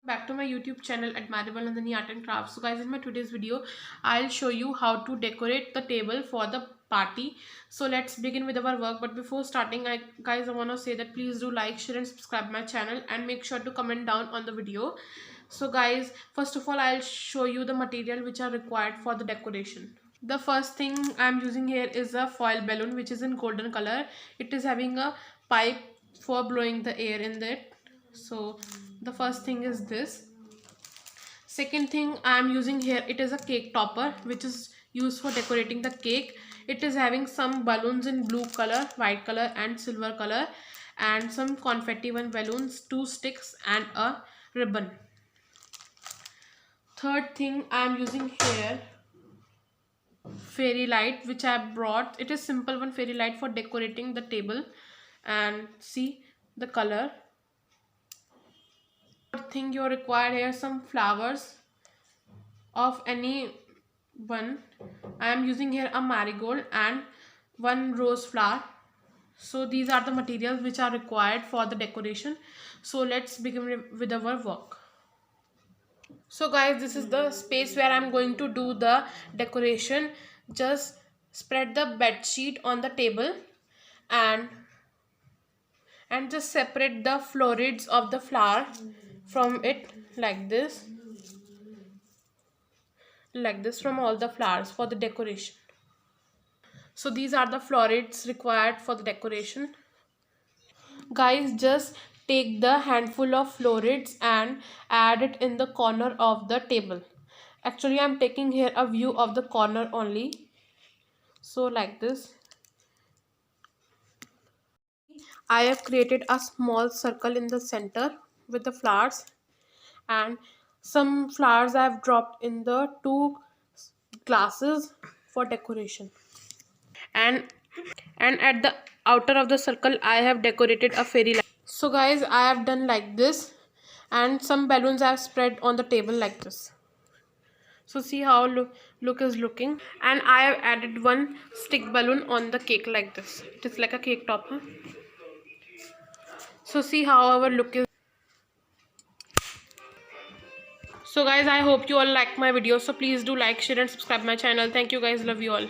Back to my YouTube channel Admirable Nandini Art and Crafts. So guys, in my today's video I'll show you how to decorate the table for the party. So let's begin with our work. But before starting, guys, I want to say that please do like, share and subscribe my channel, and make sure to comment down on the video. So guys, first of all, I'll show you the material which are required for the decoration. The first thing I'm using here is a foil balloon which is in golden color. It is having a pipe for blowing the air in it. So the first thing is this. Second thing I am using here, it is a cake topper which is used for decorating the cake. It is having some balloons in blue color, white color and silver color, and some confetti one balloons, 2 sticks and a ribbon. Third thing I am using here, fairy light which I brought. It is simple one fairy light for decorating the table, and see the color. Thing you require here, some flowers of any one. I am using here a marigold and one rose flower. So these are the materials which are required for the decoration. So let's begin with our work. So guys, this is the space where I'm going to do the decoration. Just spread the bed sheet on the table and just separate the florids of the flower from it like this from all the flowers for the decoration. So these are the florids required for the decoration. Guys, just take the handful of florids and add it in the corner of the table. Actually, I'm taking here a view of the corner only. So like this. I have created a small circle in the center with the flowers, and some flowers I have dropped in the 2 glasses for decoration. And at the outer of the circle I have decorated a fairy light. So guys, I have done like this, and some balloons I have spread on the table like this. So see how look is looking, and I have added one stick balloon on the cake like this. It is like a cake topper. So see how our look is. So guys, I hope you all like my video. So please do like, share and subscribe my channel. Thank you guys. Love you all.